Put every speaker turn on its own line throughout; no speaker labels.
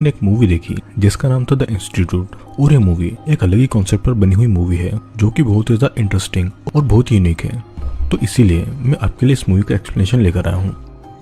ने एक मूवी देखी जिसका नाम था द इंस्टीट्यूट। और ये मूवी एक अलग ही कॉन्सेप्ट पर बनी हुई मूवी है जो कि बहुत ही ज्यादा इंटरेस्टिंग और बहुत ही यूनिक है। तो इसीलिए मैं आपके लिए इस मूवी का एक्सप्लेनेशन लेकर आया हूँ।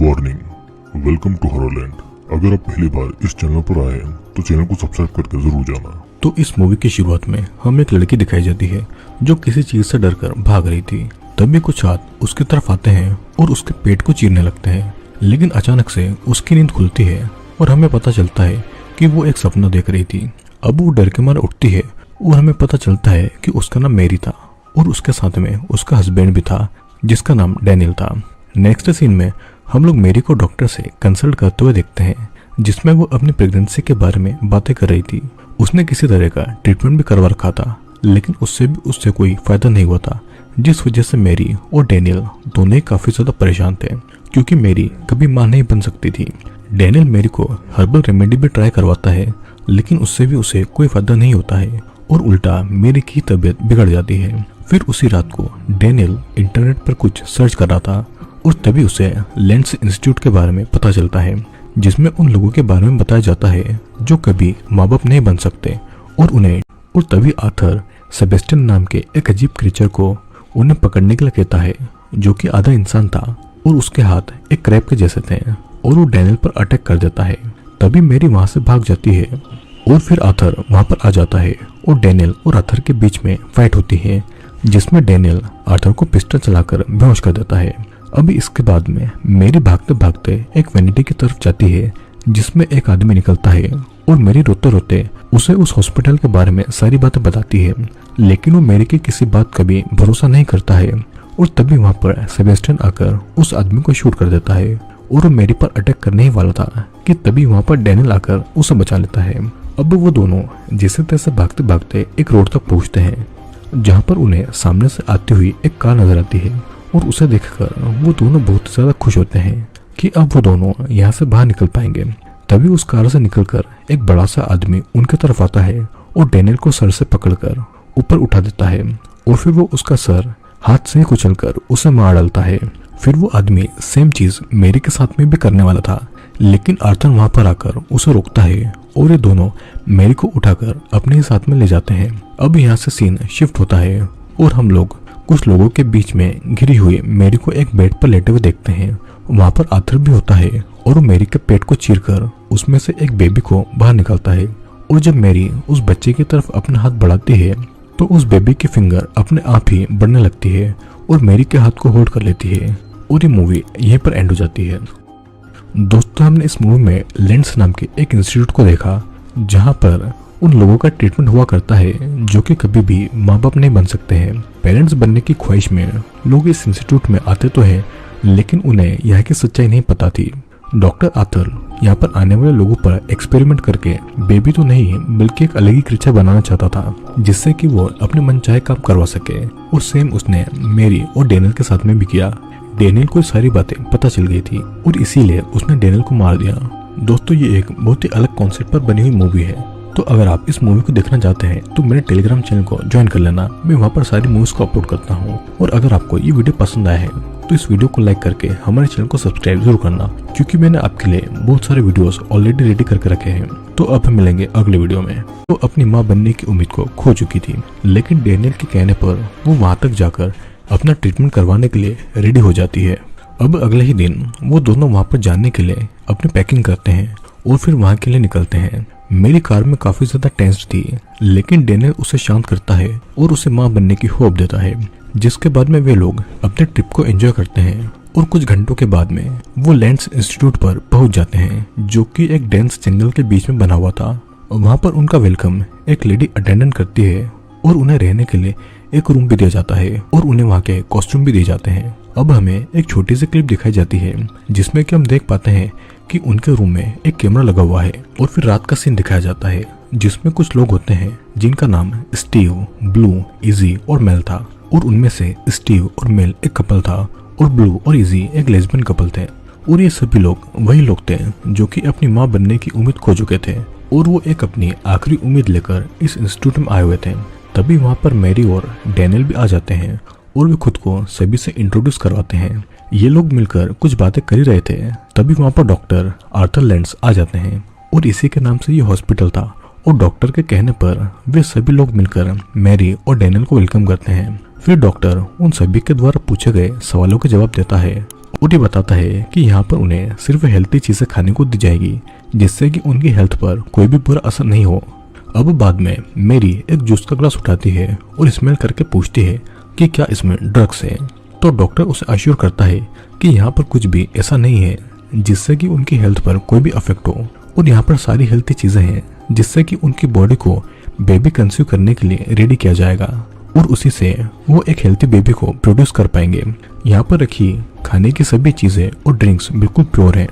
Warning, welcome to Horrorland. अगर आप पहली बार इस चैनल पर आए हैं तो चैनल को सब्सक्राइब करके जरूर जाना।
तो इस मूवी की शुरुआत में हमें एक लड़की दिखाई जाती है जो किसी चीज से डरकर भाग रही थी। तभी कुछ हाथ उसकी तरफ आते हैं और उसके पेट को चीरने लगते हैं, लेकिन अचानक से उसकी नींद खुलती है और हमें पता चलता है कि वो एक सपना देख रही थी। अब वो डर के मारे उठती है और हमें पता चलता है कि उसका नाम मेरी था और उसके साथ में उसका हस्बैंड भी था जिसका नाम डैनियल था। नेक्स्ट सीन में हम लोग मेरी को डॉक्टर से कंसल्ट करते हुए देखते हैं जिसमें वो अपनी प्रेगनेंसी के बारे में बातें कर रही थी। उसने किसी तरह का ट्रीटमेंट भी करवा रखा था, लेकिन उससे कोई फायदा नहीं हुआ था, जिस वजह से मेरी और डैनियल दोनों ही काफी ज्यादा परेशान थे क्योंकि मेरी कभी मां नहीं बन सकती थी। डैनियल मेरी को हर्बल रेमेडी भी ट्राई करवाता है, लेकिन उससे भी उसे कोई फायदा नहीं होता है और उल्टा मेरी की तबीयत बिगड़ जाती है। फिर उसी रात को डैनियल इंटरनेट पर कुछ सर्च कर रहा था और तभी उसे लेंस इंस्टीट्यूट के बारे में पता चलता है जिसमें उन लोगों के बारे में बताया जाता है जो कभी माँ बाप नहीं बन सकते और तभी आर्थर सेबेस्टियन नाम के एक अजीब क्रीचर को उन्हें पकड़ने के लिए कहता है जो कि आधा इंसान था और उसके हाथ एक क्रैब के जैसे थे और वो डैनियल पर अटैक कर देता है। तभी मेरी वहां से भाग जाती है और फिर आर्थर वहां पर आ जाता है और डैनियल और आर्थर के बीच में फाइट होती है जिसमें डैनियल आर्थर को पिस्टल चलाकर बेहोश कर देता है। अभी इसके बाद में मेरी भागते भागते एक वैनिटी की तरफ जाती है जिसमें एक आदमी निकलता है और मेरी रोते रोते उसे उस हॉस्पिटल के बारे में सारी बातें बताती है, लेकिन वो मेरी की किसी बात का भी भरोसा नहीं करता है। और तभी वहां पर सेबेस्टियन आकर उस आदमी को शूट कर देता है और वो मेरी पर अटैक करने ही वाला था कि तभी वहां पर डैनियल आकर उसे बचा लेता है। अब वो दोनों जैसे तैसे भागते भागते एक रोड तक पहुंचते हैं जहां पर उन्हें सामने से आती हुई एक कार नजर आती है और उसे देखकर वो दोनों बहुत ज्यादा खुश होते हैं कि अब वो दोनों यहाँ से बाहर निकल पाएंगे। तभी उस कार से निकलकर एक बड़ा सा आदमी उनके तरफ आता है और डैनियल को सर से पकड़कर ऊपर उठा देता है और फिर वो उसका सर हाथ से कुचलकर उसे मार डालता है। फिर वो आदमी सेम चीज मेरी के साथ में भी करने वाला था, लेकिन आर्थर वहां पर आकर उसे रोकता है और ये दोनों मेरी को उठाकर अपने ही साथ में ले जाते हैं। अब यहाँ से सीन शिफ्ट होता है और हम लोग कुछ लोगों के बीच में घिरी हुई मेरी को एक बेड पर लेटे हुए देखते हैं। वहां पर आर्थर भी होता है और वो मेरी के पेट को चीरकर उसमें से एक बेबी को बाहर निकालता है। और जब मेरी उस बच्चे की तरफ अपना हाथ बढ़ाती है तो उस बेबी की फिंगर अपने आप ही बढ़ने लगती है और मेरी के हाथ को होल्ड कर लेती है और ये मूवी यहीं पर एंड हो जाती है। दोस्तों, हमने इस मूवी में लेंस नाम के एक इंस्टीट्यूट को देखा जहां पर उन लोगों का ट्रीटमेंट हुआ करता है जो कि कभी भी माँ बाप नहीं बन सकते हैं। पेरेंट्स बनने की ख्वाहिश में लोग इस इंस्टीट्यूट में आते तो हैं, लेकिन उन्हें यहाँ की सच्चाई नहीं पता थी। डॉक्टर आर्थर यहाँ पर आने वाले लोगों पर एक्सपेरिमेंट करके बेबी तो नहीं बल्कि एक अलग ही क्रीचर बनाना चाहता था जिससे कि वो अपने मनचाहे काम करवा सके। और सेम उसने मेरी और डैनियल के साथ में भी किया। डैनियल को सारी बातें पता चल गई थी और इसीलिए उसने डैनियल को मार दिया। दोस्तों, ये एक बहुत ही अलग कॉन्सेप्ट पर बनी हुई मूवी है। तो अगर आप इस मूवी को देखना चाहते हैं तो मेरे टेलीग्राम चैनल को ज्वाइन कर लेना। मैं वहाँ पर सारी मूवीज को अपलोड करता हूँ। और अगर आपको ये वीडियो पसंद आया है तो इस वीडियो को लाइक करके हमारे चैनल को सब्सक्राइब जरूर करना, क्योंकि मैंने आपके लिए बहुत सारे वीडियोस ऑलरेडी रेडी करके रखे हैं। तो अब हम मिलेंगे अगले वीडियो में। वो अपनी माँ बनने की उम्मीद को खो चुकी थी, लेकिन डैनियल के कहने पर वो वहां तक जाकर अपना ट्रीटमेंट करवाने के लिए रेडी हो जाती है। अब अगले ही दिन वो दोनों वहां पर जाने के लिए अपनी पैकिंग करते हैं और फिर वहां के लिए निकलते हैं। मेरी कार में काफी ज्यादा टेंस थी, लेकिन डैनियल उसे शांत करता है और उसे मां बनने की होप देता है, जिसके बाद में वे लोग अपने ट्रिप को एंजॉय करते हैं। और कुछ घंटों के बाद में वो लेंस इंस्टीट्यूट पर पहुंच जाते हैं जो कि एक डेंस जंगल के बीच में बना हुआ था। वहां पर उनका वेलकम एक लेडी अटेंडेंट करती है और उन्हें रहने के लिए एक रूम भी दिया जाता है और उन्हें वहाँ के कॉस्ट्यूम भी दिए जाते हैं। अब हमें एक छोटी सी क्लिप दिखाई जाती है जिसमें कि हम देख पाते हैं कि उनके रूम में एक कैमरा लगा हुआ है और फिर रात का सीन दिखाया जाता है जिसमें कुछ लोग होते हैं जिनका नाम स्टीव, ब्लू, इजी और मेल था। और उनमें से स्टीव और मेल एक कपल था और ब्लू और इजी एक लेस्बियन कपल थे। और ये सभी लोग वही लोग थे जो कि अपनी माँ बनने की उम्मीद खो चुके थे और वो एक अपनी आखिरी उम्मीद लेकर इस इंस्टीट्यूट में आए हुए थे। तभी वहाँ पर मेरी और डैनियल भी आ जाते हैं और वे खुद को सभी से इंट्रोड्यूस करवाते हैं। ये लोग मिलकर कुछ बातें कर ही रहे थे, तभी वहाँ पर डॉक्टर आर्थर लेंस आ जाते हैं और इसी के नाम से ये हॉस्पिटल था। और डॉक्टर के कहने पर वे सभी लोग मिलकर मैरी और डैनियल को वेलकम करते हैं। फिर डॉक्टर उन सभी के द्वारा पूछे गए सवालों के जवाब देता है और ये बताता है कि यहाँ पर उन्हें सिर्फ हेल्थी चीजें खाने को दी जाएगी जिससे कि उनकी हेल्थ पर कोई भी बुरा असर नहीं हो। अब बाद में मैरी एक जूस का ग्लास उठाती है और स्मेल करके पूछती है कि क्या इसमें ड्रग्स है। तो डॉक्टर उसे अश्योर करता है कि यहाँ पर कुछ भी ऐसा नहीं है जिससे कि उनकी हेल्थ पर कोई भी अफेक्ट हो, और यहाँ पर सारी हेल्थी चीजें हैं जिससे कि उनकी बॉडी को बेबी कंसीव करने के लिए रेडी किया जाएगा और उसी से वो एक हेल्थी बेबी को प्रोड्यूस कर पाएंगे। यहाँ पर रखी खाने की सभी चीजें और ड्रिंक्स बिल्कुल प्योर हैं।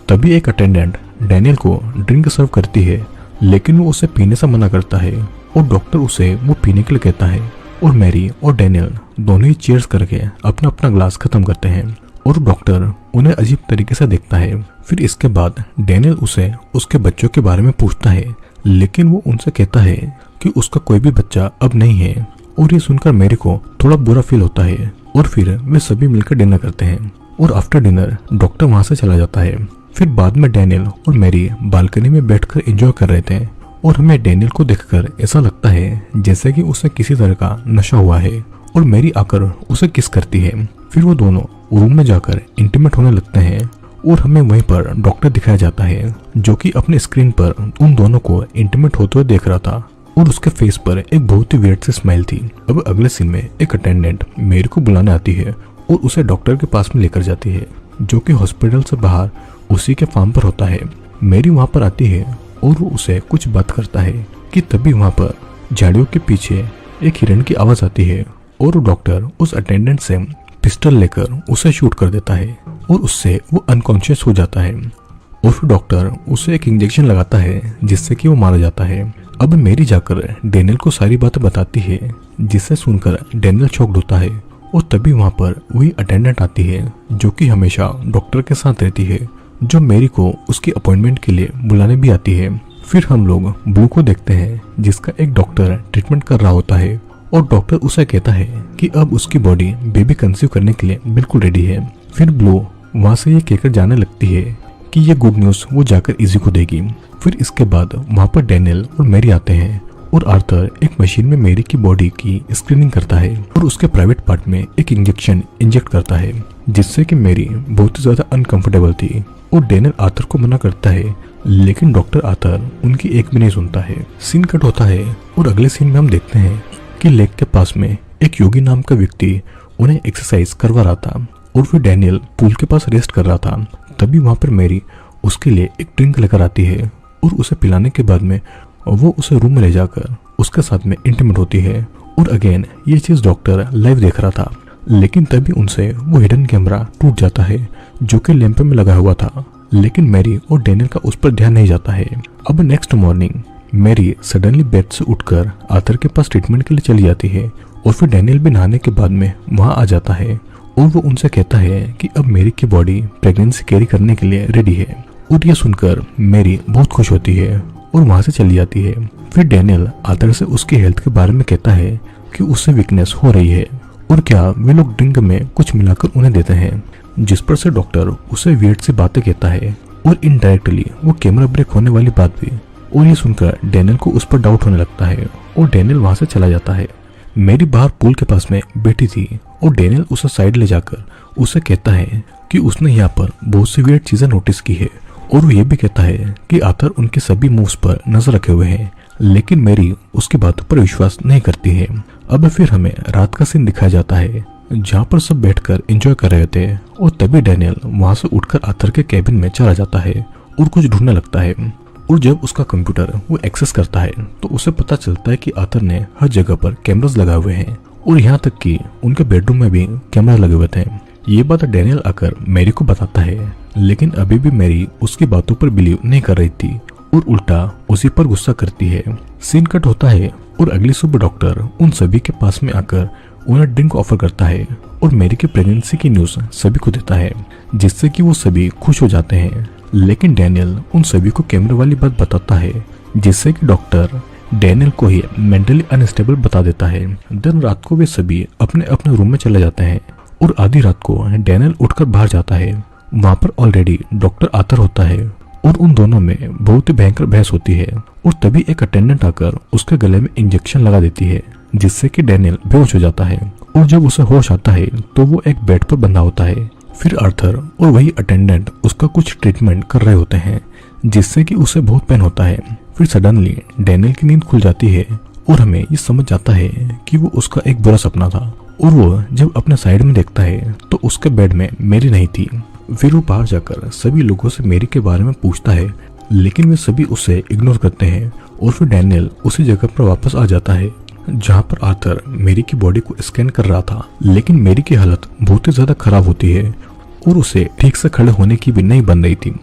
तभी एक अटेंडेंट डैनियल को ड्रिंक सर्व करती है, लेकिन वो उसे पीने से मना करता है और डॉक्टर उसे वो पीने के लिए कहता है और मैरी और डैनियल दोनों ही चीयर्स करके अपना अपना ग्लास खत्म करते हैं और डॉक्टर उन्हें अजीब तरीके से देखता है। फिर इसके बाद डैनियल उसे उसके बच्चों के बारे में पूछता है, लेकिन वो उनसे कहता है कि उसका कोई भी बच्चा अब नहीं है। और ये सुनकर मैरी को थोड़ा बुरा फील होता है और फिर वे सभी मिलकर डिनर करते हैं और आफ्टर डिनर डॉक्टर वहां से चला जाता है। फिर बाद में डैनियल और मैरी बालकनी में बैठकर एंजॉय कर रहे थे और हमें डैनियल को देखकर ऐसा लगता है जैसे कि उसे किसी तरह का नशा हुआ है और मैरी आकर उसे किस करती है। फिर वो दोनों रूम में जाकर इंटीमेट होने लगते हैं और हमें वहीं पर डॉक्टर दिखाया जाता है जो कि अपने स्क्रीन पर उन दोनों को इंटीमेट होते हुए देख रहा था और उसके फेस पर एक बहुत ही वियर्ड सी स्माइल थी। अब अगले सीन में एक अटेंडेंट मैरी को बुलाने आती है और उसे डॉक्टर के पास में लेकर जाती है जो कि हॉस्पिटल से बाहर उसी के फार्म पर होता है। मैरी वहां पर आती है और वो उसे कुछ बात करता है कि तभी वहां पर झाड़ियों के पीछे एक हिरन की आवाज आती है और डॉक्टर उस अटेंडेंट से पिस्टल लेकर उसे शूट कर देता है और उससे वो अनकॉन्शियस हो जाता है और फिर डॉक्टर उसे एक इंजेक्शन लगाता है जिससे कि वो मारा जाता है। अब मैरी जाकर डैनियल को सारी बातें बताती है जिसे सुनकर डैनियल शॉक्ड होता है और तभी वहां पर वही अटेंडेंट आती है जो कि हमेशा डॉक्टर के साथ रहती है, जो मैरी को उसकी अपॉइंटमेंट के लिए बुलाने भी आती है। फिर हम लोग ब्लू को देखते हैं जिसका एक डॉक्टर ट्रीटमेंट कर रहा होता है और डॉक्टर उसे कहता है कि अब उसकी बॉडी बेबी कंसीव करने के लिए बिल्कुल रेडी है। फिर ब्लू वहां से ये कहकर जाने लगती है कि ये गुड न्यूज वो जाकर इजी को देगी। फिर इसके बाद वहां पर डैनियल और मैरी आते हैं और आर्थर एक मशीन में मैरी की बॉडी की स्क्रीनिंग करता है और उसके प्राइवेट पार्ट में एक इंजेक्शन इंजेक्ट करता है जिससे कि मैरी बहुत ही ज्यादा अनकंफर्टेबल थी और डैनियल आर्थर को मना करता है, लेकिन डॉक्टर आर्थर उनकी एक भी नहीं सुनता है। सीन कट होता है और अगले सीन में हम देखते हैं कि लेक के पास में एक योगी नाम का व्यक्ति उन्हें एक्सरसाइज करवा रहा था और फिर डैनियल पूल के पास रेस्ट कर रहा था। तभी वहां पर मैरी उसके लिए एक ड्रिंक लेकर आती है और उसे पिलाने के बाद में वो उसे रूम में ले जाकर उसके साथ में इंटीमेट होती है। और अगेन ये चीज डॉक्टर लाइव देख रहा था, लेकिन तभी उनसे वो हिडन कैमरा टूट जाता है जो कि लैंप में लगा हुआ था, लेकिन मैरी और डैनियल का उस पर ध्यान नहीं जाता है। अब next morning Mary suddenly bed से उठकर आर्थर के पास ट्रीटमेंट के लिए चली जाती है और फिर डैनियल भी नहाने के बाद में वहां आ जाता है और वो उनसे कहता है कि अब मैरी की बॉडी प्रेगनेंसी कैरी करने के लिए रेडी है। और ये सुनकर मैरी बहुत खुश होती है और वहां से चली जाती है। फिर डैनियल आर्थर से उसकी हेल्थ के बारे में कहता है कि उससे वीकनेस हो रही है और क्या वे लोग ड्रिंक में कुछ मिलाकर उन्हें देते हैं, जिस पर से डॉक्टर उसे वियर्ड सी बातें कहता है और इनडायरेक्टली वो कैमरा ब्रेक होने वाली बात भी। और ये सुनकर डैनियल को उस पर डाउट होने लगता है और डैनियल वहां से चला जाता है। मैरी बाहर पूल के पास में बैठी थी और डैनियल उसे साइड ले जाकर उसे कहता है कि उसने यहाँ पर बहुत सी वियर्ड चीजें नोटिस की है और वो ये भी कहता है कि आर्थर उनके सभी मूव्स पर नजर रखे हुए हैं, लेकिन मैरी उसकी बातों पर विश्वास नहीं करती है। अब फिर हमें रात का सीन दिखाया जाता है जहाँ पर सब बैठकर एंजॉय कर रहे थे और तभी डैनियल वहां से उठकर आर्थर के कैबिन में चला जाता है और कुछ ढूंढने लगता है। और जब उसका कंप्यूटर वो एक्सेस करता है तो उसे पता चलता है कि आर्थर ने हर जगह पर कैमरास लगाए हुए हैं और यहाँ तक कि उनके बेडरूम में भी कैमरा लगे हुए थे। ये बात डैनियल आकर मैरी को बताता है, लेकिन अभी भी मैरी उसकी बातों पर बिलीव नहीं कर रही थी और उल्टा उसी पर गुस्सा करती है। सीन कट होता है और अगली सुबह डॉक्टर उन सभी के पास में आकर उन्हें ड्रिंक ऑफर करता है और मैरी की प्रेगनेंसी की न्यूज सभी को देता है, जिससे कि वो सभी खुश हो जाते हैं। लेकिन डैनियल उन सभी को कैमरे वाली बात बताता है, जिससे कि डॉक्टर डैनियल को ही मेंटली अनस्टेबल बता देता है। दिन रात को वे सभी अपने अपने रूम में चले जाते हैं और आधी रात को डैनियल उठकर बाहर जाता है। वहां पर ऑलरेडी डॉक्टर आर्थर होता है और उन दोनों में बहुत ही भयंकर बहस होती है और तभी एक अटेंडेंट आकर उसके गले में इंजेक्शन लगा देती है जिससे कि डैनियल बेहोश हो जाता है और जब उसे होश आता है तो वो एक बेड पर बंधा होता है। फिर आर्थर और वही अटेंडेंट उसका कुछ ट्रीटमेंट कर रहे होते हैं जिससे कि उसे बहुत पेन होता है। फिर सडनली डैनियल की नींद खुल जाती है और हमें ये समझ जाता है कि वो उसका एक बुरा सपना था और वो जब अपने साइड में देखता है तो उसके बेड में मैरी नहीं थी। फिर वो बाहर जाकर सभी लोगों से मैरी के बारे में पूछता है लेकिन वे सभी उसे इग्नोर करते हैं और फिर डैनियल उसी जगह पर वापस आ जाता है जहाँ पर आर्थर मैरी की बॉडी को स्कैन कर रहा था। लेकिन मैरी की हालत बहुत ही ज्यादा खराब होती है और उसे ठीक से खड़े होने की भी नहीं बन रही थी।